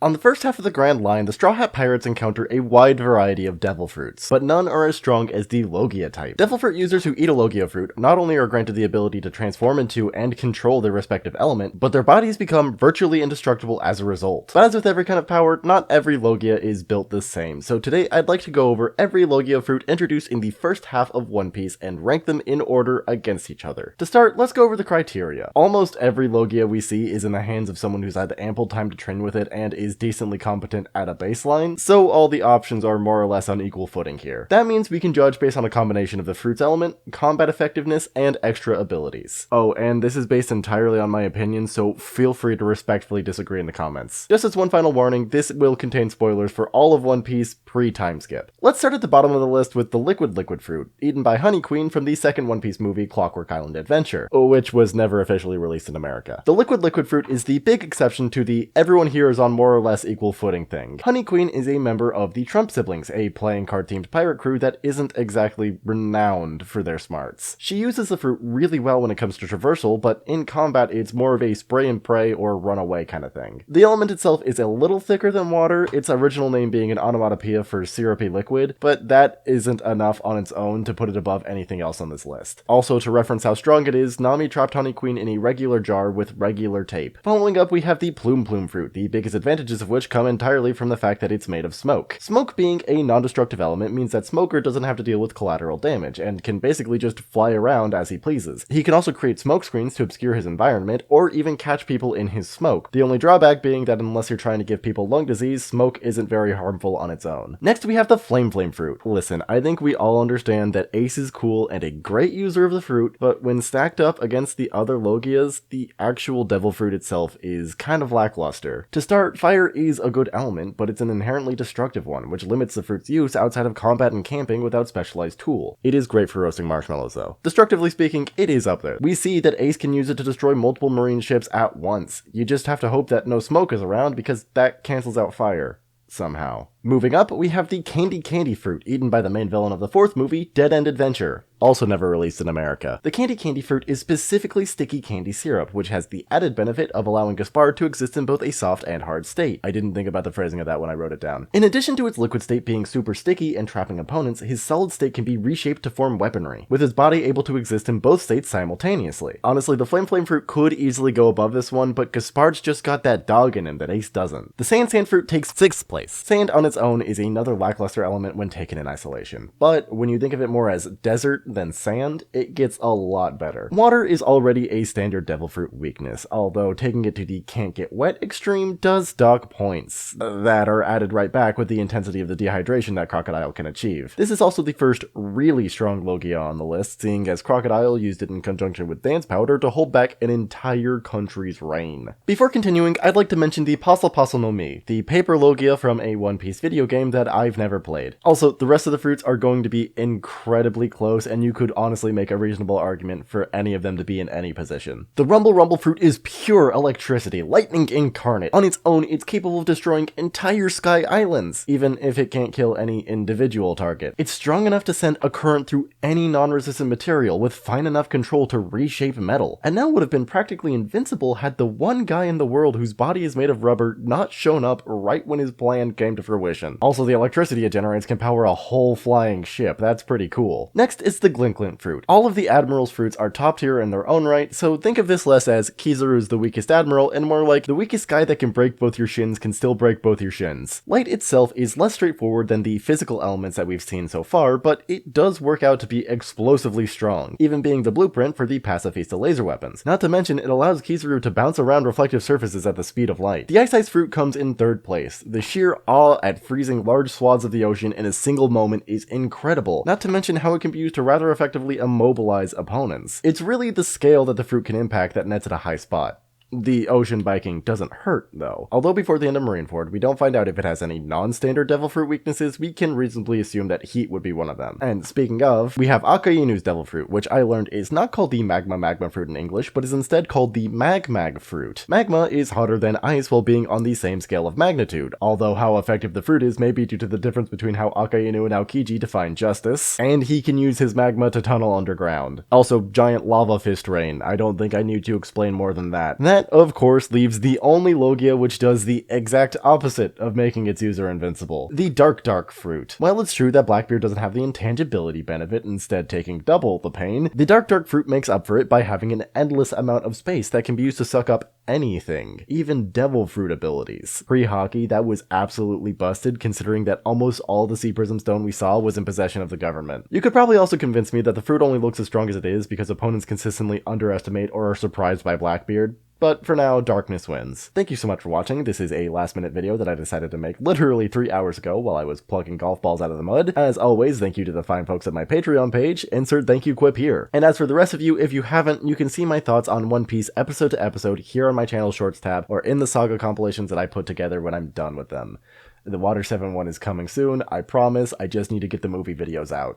On the first half of the Grand Line, the Straw Hat Pirates encounter a wide variety of devil fruits, but none are as strong as the Logia type. Devil fruit users who eat a Logia fruit not only are granted the ability to transform into and control their respective element, but their bodies become virtually indestructible as a result. But as with every kind of power, not every Logia is built the same, so today I'd like to go over every Logia fruit introduced in the first half of One Piece and rank them in order against each other. To start, let's go over the criteria. Almost every Logia we see is in the hands of someone who's had ample time to train with it and is decently competent at a baseline, so all the options are more or less on equal footing here. That means we can judge based on a combination of the fruit's element, combat effectiveness, and extra abilities. Oh, and this is based entirely on my opinion, so feel free to respectfully disagree in the comments. Just as one final warning, this will contain spoilers for all of One Piece pre-timeskip. Let's start at the bottom of the list with the liquid fruit, eaten by Honey Queen from the second One Piece movie, Clockwork Island Adventure, which was never officially released in America. The liquid fruit is the big exception to the everyone here is on more or less equal footing thing. Honey Queen is a member of the Trump siblings, a playing card themed pirate crew that isn't exactly renowned for their smarts. She uses the fruit really well when it comes to traversal, but in combat it's more of a spray and pray or run away kind of thing. The element itself is a little thicker than water, its original name being an onomatopoeia for syrupy liquid, but that isn't enough on its own to put it above anything else on this list. Also, to reference how strong it is, Nami trapped Honey Queen in a regular jar with regular tape. Following up, we have the plume fruit, the biggest advantages of which come entirely from the fact that it's made of smoke. Smoke being a non-destructive element means that Smoker doesn't have to deal with collateral damage, and can basically just fly around as he pleases. He can also create smoke screens to obscure his environment, or even catch people in his smoke, the only drawback being that unless you're trying to give people lung disease, smoke isn't very harmful on its own. Next we have the flame fruit. Listen, I think we all understand that Ace is cool and a great user of the fruit, but when stacked up against the other Logias, the actual devil fruit itself is kind of lackluster. To start, fire is a good element, but it's an inherently destructive one, which limits the fruit's use outside of combat and camping without specialized tool. It is great for roasting marshmallows though. Destructively speaking, it is up there. We see that Ace can use it to destroy multiple marine ships at once. You just have to hope that no smoke is around because that cancels out fire. Somehow. Moving up, we have the candy fruit, eaten by the main villain of the fourth movie, Dead End Adventure. Also never released in America. The candy fruit is specifically sticky candy syrup, which has the added benefit of allowing Gaspard to exist in both a soft and hard state. I didn't think about the phrasing of that when I wrote it down. In addition to its liquid state being super sticky and trapping opponents, his solid state can be reshaped to form weaponry, with his body able to exist in both states simultaneously. Honestly, the flame fruit could easily go above this one, but Gaspard's just got that dog in him that Ace doesn't. The sand fruit takes 6th place. Sand on its own is another lackluster element when taken in isolation, but when you think of it more as desert than sand, it gets a lot better. Water is already a standard devil fruit weakness, although taking it to the can't get wet extreme does dock points that are added right back with the intensity of the dehydration that Crocodile can achieve. This is also the first really strong Logia on the list, seeing as Crocodile used it in conjunction with Dance Powder to hold back an entire country's reign. Before continuing, I'd like to mention the Pasul no Mi, the paper Logia from a One Piece video game that I've never played. Also, the rest of the fruits are going to be incredibly close, and you could honestly make a reasonable argument for any of them to be in any position. The Rumble fruit is pure electricity, lightning incarnate. On its own, it's capable of destroying entire sky islands, even if it can't kill any individual target. It's strong enough to send a current through any non-resistant material with fine enough control to reshape metal, and now would have been practically invincible had the one guy in the world whose body is made of rubber not shown up right when his plan came to fruition. Also, the electricity it generates can power a whole flying ship. That's pretty cool. Next is the Glink Fruit. All of the Admiral's fruits are top tier in their own right, so think of this less as Kizaru's the weakest Admiral and more like the weakest guy that can break both your shins can still break both your shins. Light itself is less straightforward than the physical elements that we've seen so far, but it does work out to be explosively strong, even being the blueprint for the Pacifista laser weapons. Not to mention, it allows Kizaru to bounce around reflective surfaces at the speed of light. The Ice fruit comes in 3rd place. The sheer awe at freezing large swaths of the ocean in a single moment is incredible, not to mention how it can be used to rather effectively immobilize opponents. It's really the scale that the fruit can impact that nets at a high spot. The ocean biking doesn't hurt, though. Although before the end of Marineford, we don't find out if it has any non-standard devil fruit weaknesses, we can reasonably assume that heat would be one of them. And speaking of, we have Akainu's devil fruit, which I learned is not called the Magma Fruit in English, but is instead called the Mag Fruit. Magma is hotter than ice while being on the same scale of magnitude, although how effective the fruit is may be due to the difference between how Akainu and Aokiji define justice, and he can use his magma to tunnel underground. Also, giant lava fist rain. I don't think I need to explain more than that. that, of course, leaves the only Logia which does the exact opposite of making its user invincible, the Dark Fruit. While it's true that Blackbeard doesn't have the intangibility benefit, instead taking double the pain, the Dark Fruit makes up for it by having an endless amount of space that can be used to suck up anything, even Devil Fruit abilities. Pre-hockey, that was absolutely busted, considering that almost all the Sea Prism Stone we saw was in possession of the government. You could probably also convince me that the fruit only looks as strong as it is because opponents consistently underestimate or are surprised by Blackbeard, but for now, darkness wins. Thank you so much for watching. This is a last-minute video that I decided to make literally 3 hours ago while I was plucking golf balls out of the mud. As always, thank you to the fine folks at my Patreon page. Insert thank you quip here. And as for the rest of you, if you haven't, you can see my thoughts on One Piece episode to episode here on my channel shorts tab or in the saga compilations that I put together when I'm done with them. The Water 7 one is coming soon, I promise. I just need to get the movie videos out.